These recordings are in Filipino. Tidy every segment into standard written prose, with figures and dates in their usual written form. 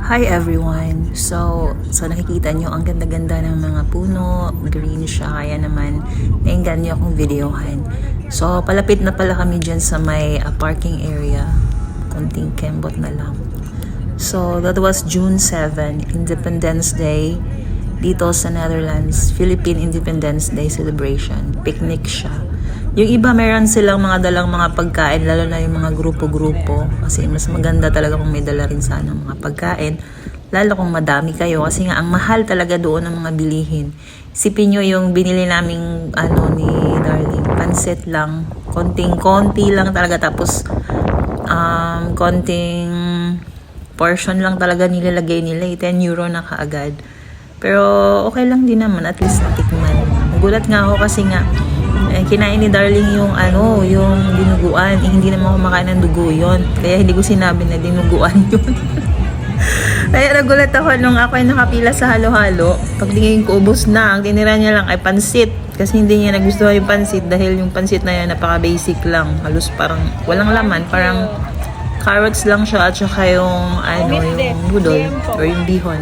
Hi everyone! So nakikita nyo ang ganda-ganda ng mga puno, green siya, kaya naman nainggan nyo akong videohan. So palapit na pala kami dyan sa may parking area, konting kembot na lang. So that was June 7, Independence Day dito sa Netherlands, Philippine Independence Day celebration. Picnic siya. Yung iba meron silang mga dalang mga pagkain, lalo na yung mga grupo-grupo. Kasi mas maganda talaga kung may dala rin sana mga pagkain. Lalo kung madami kayo. Kasi nga, ang mahal talaga doon ng mga bilihin. Isipin nyo yung binili naming ni Darling. Pansit lang. Konting-konti lang talaga. Tapos, konting portion lang talaga nilalagay nila. 10 euro na kaagad. Pero, okay lang din naman. At least natikman. Nagulat nga ako kasi nga, kinain ni Darling yung yung dinuguan. Hindi naman ako makain ng dugo yun. Kaya hindi ko sinabi na dinuguan yun. Kaya nagulat ako nung ako ay nakapila sa halo-halo. Pagtingin ko, ubos na. Ang tinira niya lang ay pansit. Kasi hindi niya nagustuhan yung pansit dahil yung pansit na yan napaka-basic lang. Halos parang walang laman. Parang carrots lang siya at saka yung yung budol or yung bihon.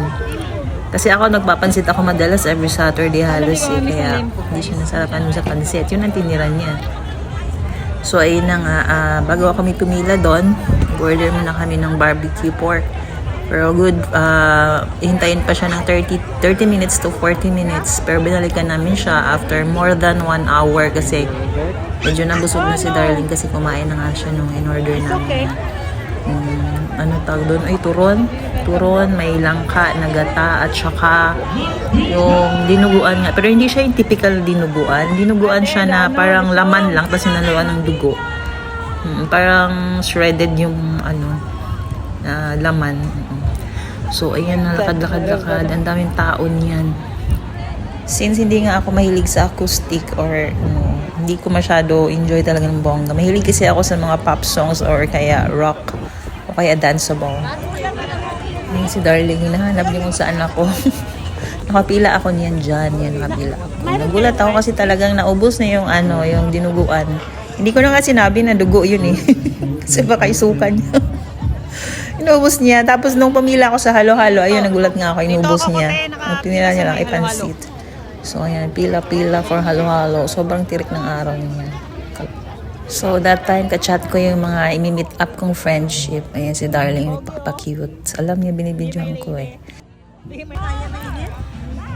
Kasi ako nagpapansit ako madalas every Saturday halos kaya hindi siya nasarapan sa pansit. Yun ang tinira niya. So ayun na nga, bago kami pumila doon, order muna kami ng barbecue pork. Pero good, hintayin pa siya ng 30 minutes to 40 minutes. Pero binalikan namin siya after more than 1 hour kasi medyo nabusog na si Darling kasi kumain na nga siya nung in-order namin. Tawag doon? Ay, turon, may langka na gata at saka yung dinuguan nga. Pero hindi siya yung typical dinuguan. Dinuguan siya na parang laman lang kasi naluan ng dugo. Parang shredded yung laman. So, ayan, lakad-lakad. Ang daming tao niyan. Since hindi nga ako mahilig sa acoustic or hindi ko masyado enjoy talaga ng bongga. Mahilig kasi ako sa mga pop songs or kaya rock o kaya danceable. Ayun si Darling, hinahanap niya kung saan ako. Nakapila ako niyan dyan. Nakapila ako. Nagulat ako kasi talagang naubos na yung yung dinuguan. Hindi ko na nga sinabi na dugo yun eh. Kasi baka isukan niya. Inubos niya. Tapos nung pamila ako sa halo-halo, ayun, nagulat nga ako. Inubos niya. Tinira niya lang, ipansit. So, ayan, pila-pila for halo-halo. Sobrang tirik ng araw niya. So, that time, kachat ko yung mga imi-meet up kong friendship. Ayan, si Darling, pa-cute. Alam niya, binibidyohan ko eh.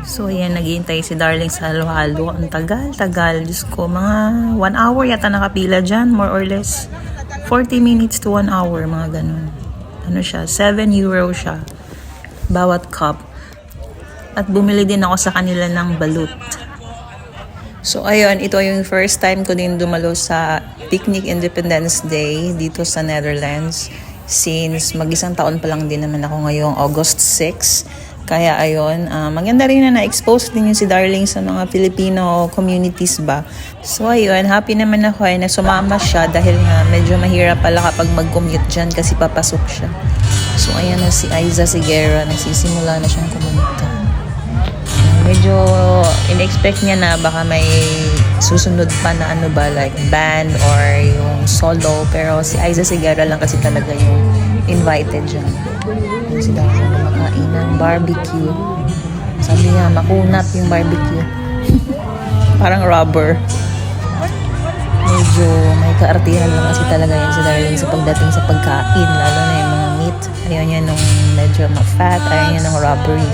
So, ayan, naghihintay si Darling sa halo-halo. Ang tagal. Diyos ko, mga 1 hour yata nakapila dyan, more or less. 40 minutes to 1 hour, mga ganun. Siya, 7 euro siya. Bawat cup. At bumili din ako sa kanila ng balut. So, ayun, ito yung first time ko din dumalo sa Picnic Independence Day dito sa Netherlands. Since mag-isang taon pa lang din naman ako ngayong August 6. Kaya ayun, maganda rin na na-expose din yung si Darling sa mga Filipino communities ba. So ayun, happy naman ako na sumama siya dahil nga medyo mahirap pala kapag mag-commute dyan kasi papasok siya. So ayan na si Aiza Sigera, nagsisimula na siyang kumunta. Medyo in-expect niya na baka may susunod pa na like band or yung solo. Pero si Aiza Sigera lang kasi talaga yung invited dyan. Si Darling kumakain ng barbecue. Sabi niya, makunat yung barbecue. Parang rubber. Medyo may kaartihan lang kasi talaga yan si Darling sa pagdating sa pagkain. Lalo na yung mga meat. Ayaw niya nung medyo ma-fat. Ayaw niya nung rubbery.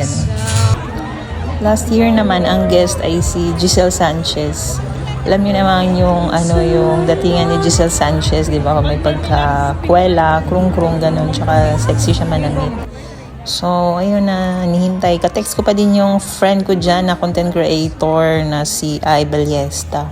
Last year naman, ang guest ay si Giselle Sanchez. Alam niyo naman yung yung datingan ni Giselle Sanchez, di ba? May pagka-kwela, krung-krung, ganun. Tsaka sexy siya manamit. So, ayun na, nihintay. Ka-text ko pa din yung friend ko dyan na content creator na si Ai Ballesta.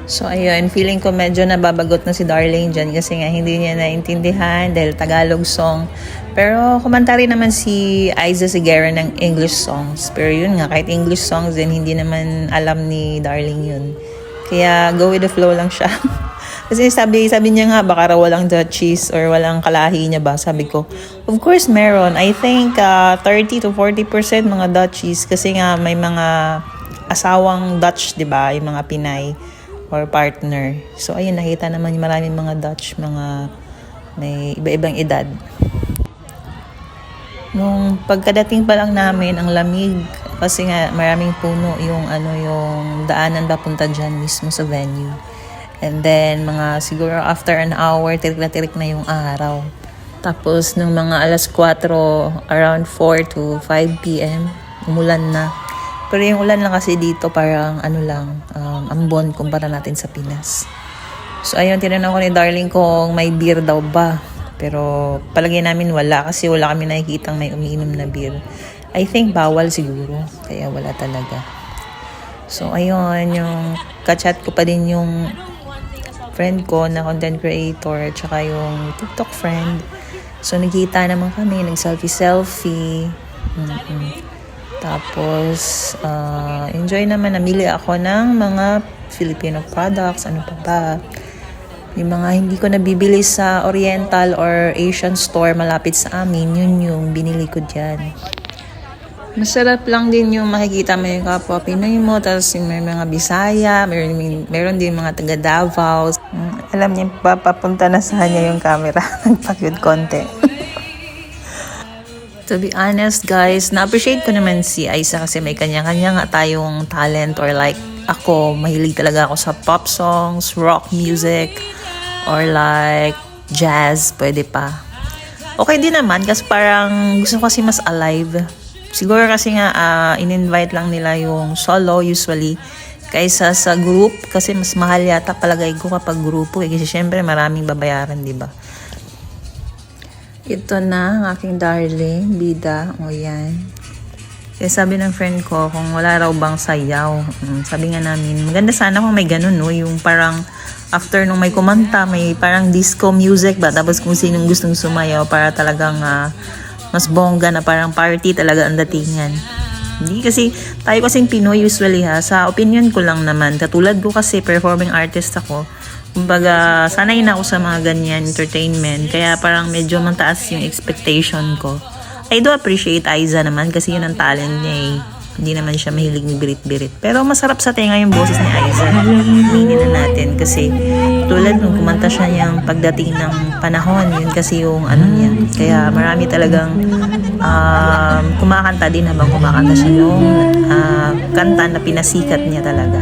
So, ayun, feeling ko medyo nababagot na si Darling dyan kasi nga hindi niya naintindihan dahil Tagalog song. Pero kumanta rin naman si Aiza Sigera ng English songs. Pero yun nga, kahit English songs din, hindi naman alam ni Darling yun. Kaya go with the flow lang siya. Kasi sabi niya nga, baka raw walang Dutchies or walang kalahi niya ba? Sabi ko, of course meron. I think 30 to 40% mga Dutchies. Kasi nga may mga asawang Dutch, di ba? Yung mga Pinay or partner. So ayun, nakita naman yung maraming mga Dutch, mga may iba-ibang edad. Nung pagkadating pa lang namin, ang lamig. Kasi nga maraming puno yung yung daanan papunta dyan mismo sa venue. And then mga siguro after an hour, tirik na yung araw. Tapos nung mga alas 4, around 4 to 5 p.m, umulan na. Pero yung ulan lang kasi dito parang ambon kumpara natin sa Pinas. So ayun, tinanong ko ni Darling kung may beer daw ba. Pero palagay namin wala kasi wala kami nakikitang may umiinom na beer. I think bawal siguro, kaya wala talaga. So ayun, yung kachat ko pa din yung friend ko na content creator tsaka yung TikTok friend. So nagkita naman kami, nag-selfie. Tapos enjoy naman, namili ako ng mga Filipino products, ano pa ba. Yung mga hindi ko nabibili sa Oriental or Asian store malapit sa amin, yun yung binili ko dyan. Masarap lang din yung makikita mo yung kapwa Pinoy mo, tapos may mga Bisaya, meron din mga taga Davao. Alam niya, papunta na sa kanya yung camera. Nagpakyod konti. To be honest guys, na-appreciate ko naman si Aiza kasi may kanya-kanya nga tayong talent, or like ako, mahilig talaga ako sa pop songs, rock music, or like jazz, pwede pa. Okay din naman kasi parang gusto ko kasi mas alive. Siguro kasi nga in-invite lang nila yung solo usually kaysa sa group, kasi mas mahal yata palagay ko kapag grupo kasi syempre maraming babayaran, di ba? Ito na ang aking darling, bida. O yan. Kaya sabi ng friend ko kung wala raw bang sayaw. Sabi nga namin, maganda sana kung may ganun, no? Yung parang after nung may kumanta, may parang disco music ba? Tapos kung sinong gustong sumayaw para talagang mas bongga na parang party talaga ang datingan. Hindi kasi, tayo kasing Pinoy usually sa opinion ko lang naman, katulad ko kasi performing artist ako, kumbaga sanay na ako sa mga ganyan entertainment, kaya parang medyo mataas yung expectation ko. I do appreciate Aiza naman kasi yun ang talent niya eh. Hindi naman siya mahilig ni birit-birit. Pero masarap sa tenga yung boses ni Aiza. Aminin na natin kasi tulad nung kumanta siya niyang pagdating ng panahon, yun kasi yung niya. Kaya marami talagang kumakanta din habang kumakanta siya nung kanta na pinasikat niya talaga.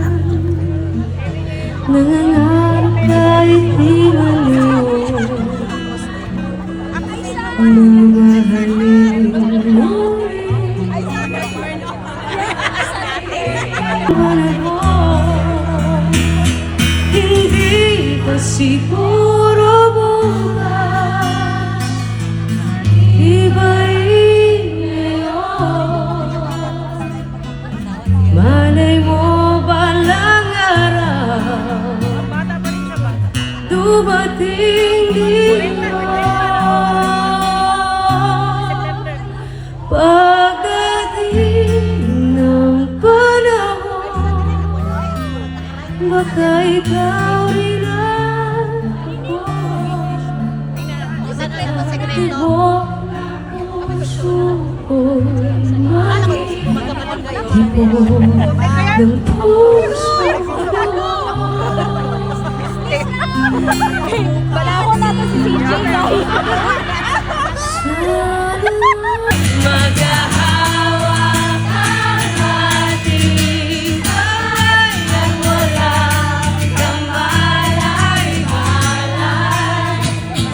Nangangarap kahit di maliw, mamahalin mo hindi pa siguro bukas, ibahin ngayon. Malay mo balang araw, dumating dito. Pagdating ng panahon, baka ikaw rin ako. Tibok ng puso ko'y tibok ng puso ko. Balako natin si CJ, no? Maghahawak ang ating kamay at walang kamalay-malay,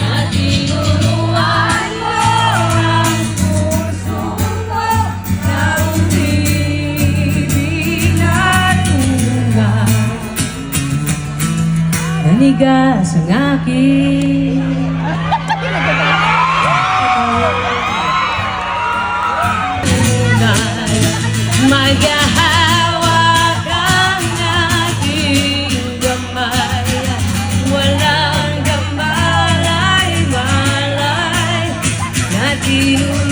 at tinuruan mo ang puso ko ng ibig at tunay. Nanigas ang aking maghahawak ang ating kamay, walang kamalay-malay, na tinuruan